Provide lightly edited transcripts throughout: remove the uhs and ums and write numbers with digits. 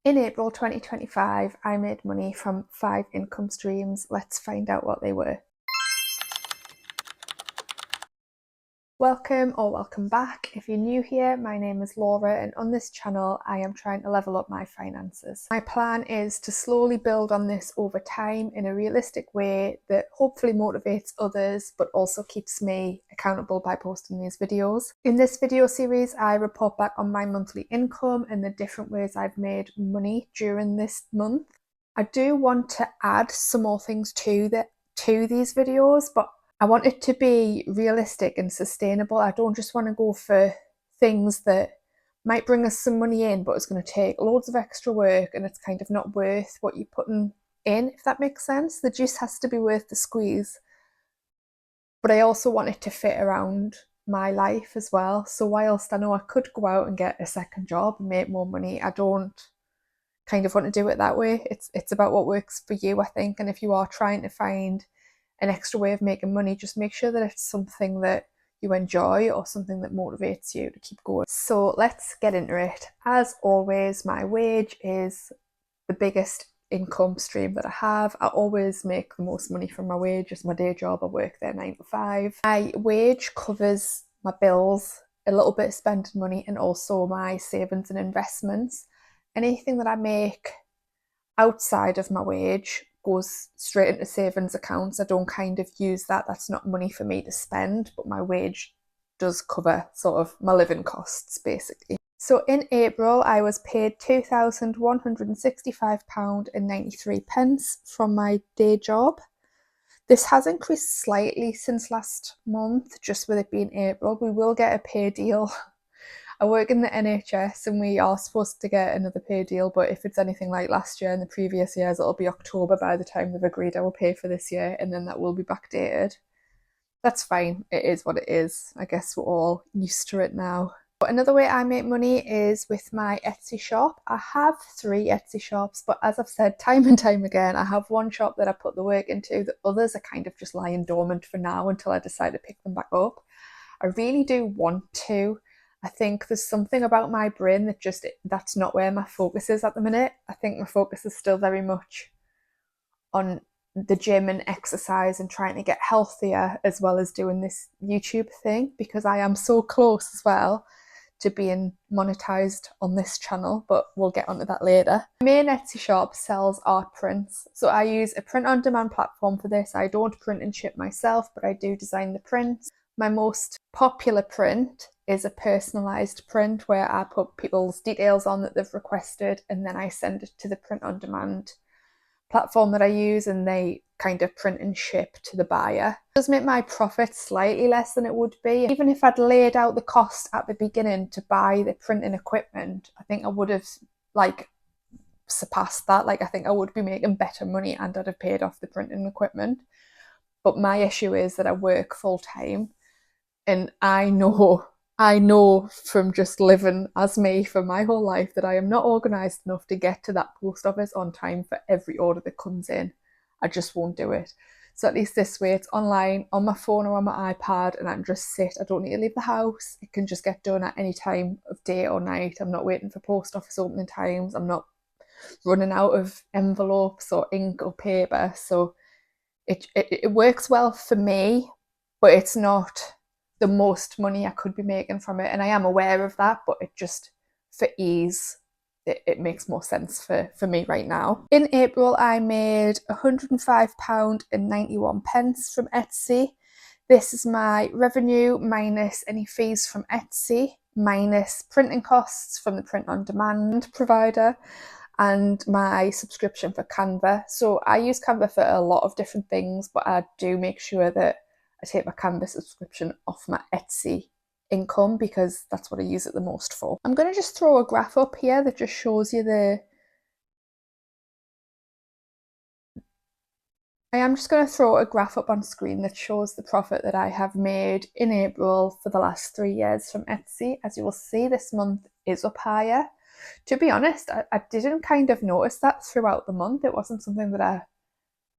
In April 2025, I made money from 5 income streams. Let's find out what they were. Welcome back. If you're new here, my name is Laura, and on this channel I am trying to level up my finances. My plan is to slowly build on this over time in a realistic way that hopefully motivates others but also keeps me accountable by posting these videos. In this video series I report back on my monthly income and the different ways I've made money during this month. I do want to add some more things to these videos, but I want it to be realistic and sustainable. I don't just want to go for things that might bring us some money in, but it's going to take loads of extra work and it's kind of not worth what you're putting in, if that makes sense. The juice has to be worth the squeeze. But I also want it to fit around my life as well. So whilst I know I could go out and get a second job and make more money, I don't kind of want to do it that way. It's about what works for you, I think. And if you are trying to find an extra way of making money, just make sure that it's something that you enjoy or something that motivates you to keep going. So let's get into it. As always, my wage is the biggest income stream that I have. I always make the most money from my wage. It's my day job. I work there 9 to 5. My wage covers my bills, a little bit of spending money, and also my savings and investments. Anything that I make outside of my wage goes straight into savings accounts. I don't kind of use that. That's not money for me to spend, but my wage does cover sort of my living costs basically. So in April, I was paid £2,165.93 from my day job. This has increased slightly since last month, just with it being April. We will get a pay deal. I work in the NHS and we are supposed to get another pay deal, but if it's anything like last year and the previous years, it'll be October by the time they've agreed I will pay for this year, and then that will be backdated. That's fine. It is what it is. I guess we're all used to it now. But another way I make money is with my Etsy shop. I have 3 Etsy shops, but as I've said time and time again, I have one shop that I put the work into. The others are kind of just lying dormant for now until I decide to pick them back up. I really do want to. I think there's something about my brain that that's not where my focus is at the minute. I think my focus is still very much on the gym and exercise and trying to get healthier, as well as doing this YouTube thing, because I am so close as well to being monetized on this channel, but we'll get onto that later. My main Etsy shop sells art prints, so I use a print-on-demand platform for this. I don't print and ship myself, but I do design the prints. My most popular print is a personalised print where I put people's details on that they've requested, and then I send it to the print-on-demand platform that I use, and they kind of print and ship to the buyer. It does make my profit slightly less than it would be. Even if I'd laid out the cost at the beginning to buy the printing equipment, I think I would have surpassed that. I think I would be making better money and I'd have paid off the printing equipment. But my issue is that I work full time, and I know from just living as me for my whole life that I am not organised enough to get to that post office on time for every order that comes in. I just won't do it. So at least this way it's online, on my phone or on my iPad, and I can just sit. I don't need to leave the house. It can just get done at any time of day or night. I'm not waiting for post office opening times. I'm not running out of envelopes or ink or paper. So it works well for me, but it's not the most money I could be making from it, and I am aware of that, but it just, for ease, it makes more sense for me right now. In April, I made £105.91 from Etsy. This is my revenue minus any fees from Etsy, minus printing costs from the print-on-demand provider, and my subscription for Canva. So I use Canva for a lot of different things, but I do make sure that I take my Canva subscription off my Etsy income because that's what I use it the most for. I'm going to just throw a graph up here that just shows you I am just going to throw a graph up on screen that shows the profit that I have made in April for the last 3 years from Etsy. As you will see, this month is up higher. To be honest, I didn't kind of notice that throughout the month. It wasn't something that I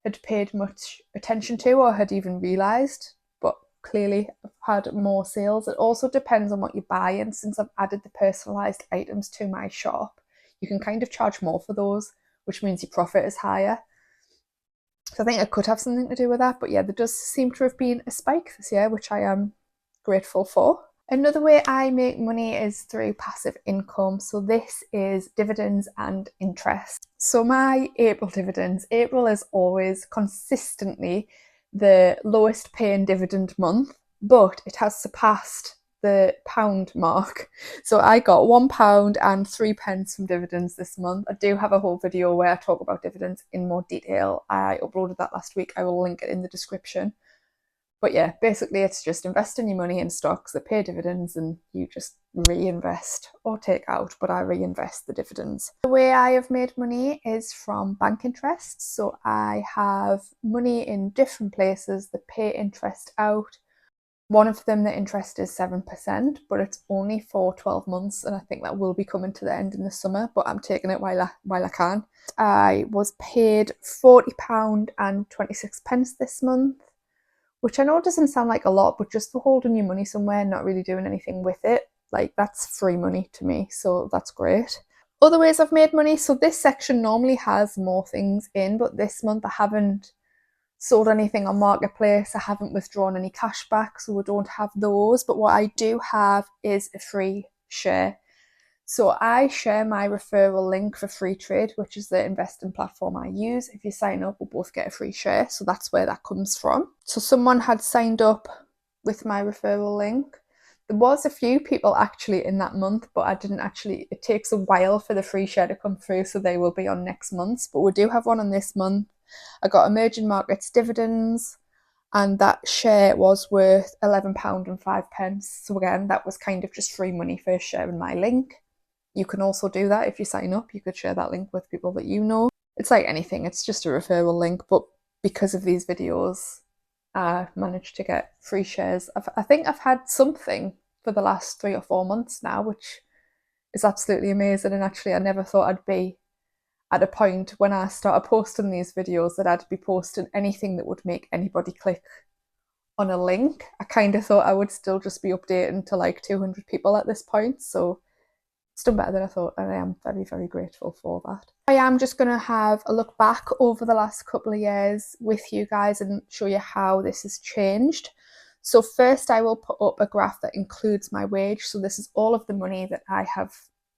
had paid much attention to or had even realised, but clearly I've had more sales. It also depends on what you buy, and since I've added the personalised items to my shop, you can kind of charge more for those, which means your profit is higher. So I think it could have something to do with that. But yeah, there does seem to have been a spike this year, which I am grateful for. Another way I make money is through passive income. So this is dividends and interest. So my April dividends, April is always consistently the lowest paying dividend month, but it has surpassed the pound mark. So I got £1 and 3p from dividends this month. I do have a whole video where I talk about dividends in more detail. I uploaded that last week. I will link it in the description. But yeah, basically it's just investing your money in stocks that pay dividends and you just reinvest or take out, but I reinvest the dividends. The way I have made money is from bank interest. So I have money in different places that pay interest out. One of them, the interest is 7%, but it's only for 12 months. And I think that will be coming to the end in the summer, but I'm taking it while I can. I was paid £40 and 26p this month, which I know doesn't sound like a lot, but just for holding your money somewhere and not really doing anything with it, like that's free money to me, so that's great. Other ways I've made money, so this section normally has more things in, but this month I haven't sold anything on Marketplace, I haven't withdrawn any cash back, so we don't have those, but what I do have is a free share. So I share my referral link for Freetrade, which is the investing platform I use. If you sign up, we'll both get a free share. So that's where that comes from. So someone had signed up with my referral link. There was a few people actually in that month, but I didn't actually, it takes a while for the free share to come through, so they will be on next month's. But we do have one on this month. I got emerging markets dividends, and that share was worth £11 and 5p. So again, that was kind of just free money for sharing my link. You can also do that if you sign up. You could share that link with people that you know. It's like anything, it's just a referral link, but because of these videos, I managed to get free shares. I think I've had something for the last 3 or 4 months now, which is absolutely amazing. And actually, I never thought I'd be at a point when I started posting these videos that I'd be posting anything that would make anybody click on a link. I kind of thought I would still just be updating to like 200 people at this point, so it's done better than I thought, and I am very, very grateful for that. I am just going to have a look back over the last couple of years with you guys and show you how this has changed. So first I will put up a graph that includes my wage. So this is all of the money that I have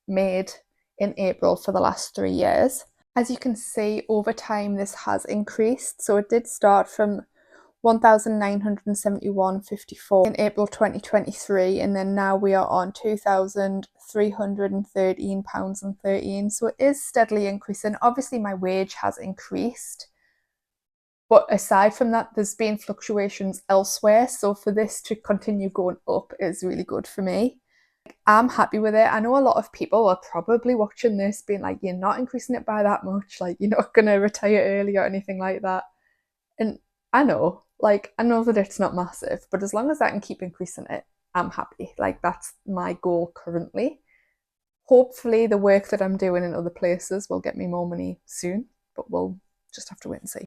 made in April for the last 3 years. As you can see, over time this has increased. So it did start from £1,971.54 in April 2023, and then now we are on £2,313.13. So it is steadily increasing. Obviously my wage has increased, but aside from that there's been fluctuations elsewhere, so for this to continue going up is really good for me. I'm happy with it. I know a lot of people are probably watching this being like, you're not increasing it by that much, like you're not gonna retire early or anything like that. And I know that it's not massive, but as long as I can keep increasing it, I'm happy. Like that's my goal currently. Hopefully the work that I'm doing in other places will get me more money soon, but we'll just have to wait and see.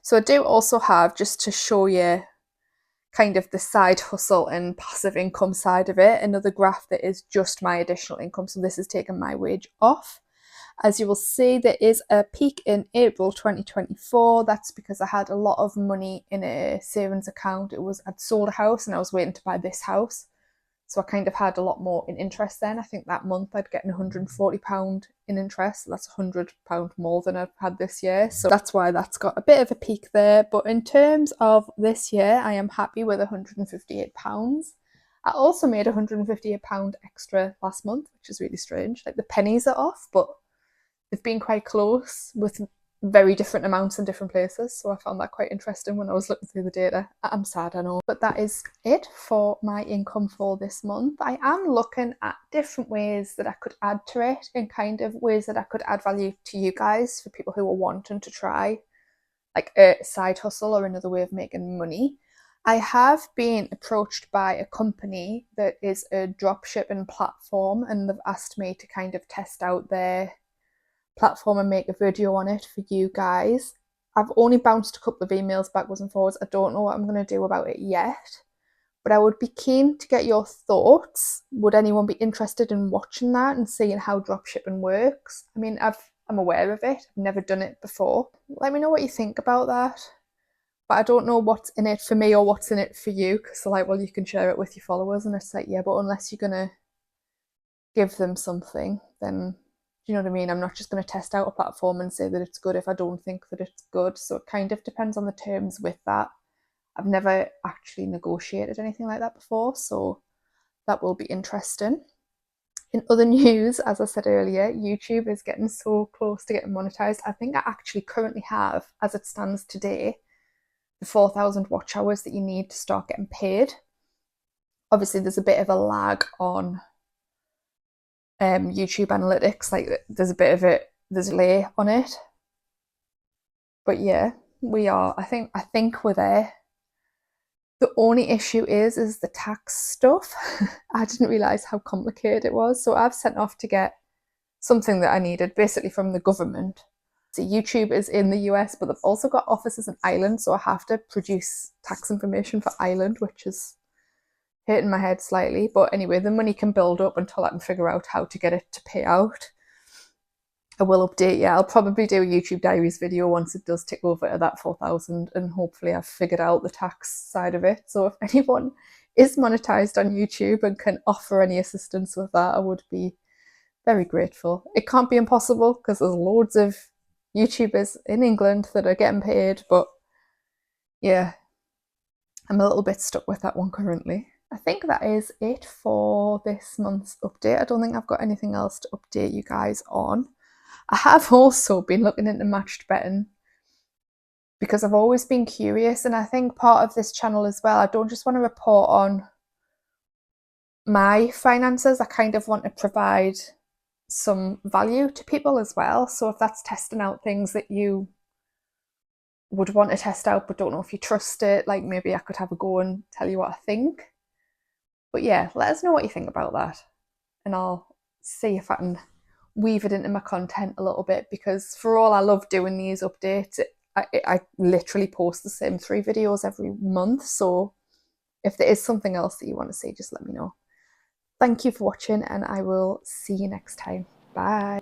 So I do also have, just to show you kind of the side hustle and passive income side of it, another graph that is just my additional income. So this is taking my wage off. As you will see, there is a peak in April 2024. That's because I had a lot of money in a savings account. I'd sold a house and I was waiting to buy this house. So I kind of had a lot more in interest then. I think that month I'd get £140 in interest. So that's £100 more than I've had this year. So that's why that's got a bit of a peak there. But in terms of this year, I am happy with £158. I also made £158 extra last month, which is really strange. Like the pennies are off, but they've been quite close with very different amounts in different places. So I found that quite interesting when I was looking through the data. I'm sad, I know. But that is it for my income for this month. I am looking at different ways that I could add to it, and kind of ways that I could add value to you guys for people who are wanting to try like a side hustle or another way of making money. I have been approached by a company that is a dropshipping platform, and they've asked me to kind of test out their platform and make a video on it for you guys. I've only bounced a couple of emails backwards and forwards. I don't know what I'm going to do about it yet, but I would be keen to get your thoughts. Would anyone be interested in watching that and seeing how dropshipping works? I mean, I'm aware of it. I've never done it before. Let me know what you think about that. But I don't know what's in it for me or what's in it for you, because they're like, well, you can share it with your followers, and it's like, yeah, but unless you're gonna give them something, then do you know what I mean? I'm not just going to test out a platform and say that it's good if I don't think that it's good. So it kind of depends on the terms with that. I've never actually negotiated anything like that before, so that will be interesting. In other news, as I said earlier, YouTube is getting so close to getting monetized. I think I actually currently have, as it stands today, the 4,000 watch hours that you need to start getting paid. Obviously, there's a bit of a lag on YouTube analytics, like there's a bit of there's a delay on it. But yeah, we are. I think we're there. The only issue is the tax stuff. I didn't realise how complicated it was. So I've sent off to get something that I needed, basically from the government. So YouTube is in the US, but they've also got offices in Ireland. So I have to produce tax information for Ireland, which is hitting my head slightly. But anyway, the money can build up until I can figure out how to get it to pay out. I will update you. I'll probably do a YouTube Diaries video once it does tick over to that 4,000, and hopefully I've figured out the tax side of it. So if anyone is monetized on YouTube and can offer any assistance with that, I would be very grateful. It can't be impossible because there's loads of YouTubers in England that are getting paid, but yeah, I'm a little bit stuck with that one currently. I think that is it for this month's update. I don't think I've got anything else to update you guys on. I have also been looking into matched betting because I've always been curious, and I think part of this channel as well, I don't just want to report on my finances, I kind of want to provide some value to people as well. So if that's testing out things that you would want to test out but don't know if you trust it, like maybe I could have a go and tell you what I think. But yeah, let us know what you think about that, and I'll see if I can weave it into my content a little bit, because for all I love doing these updates, I literally post the same 3 videos every month. So if there is something else that you want to see, just let me know. Thank you for watching, and I will see you next time. Bye.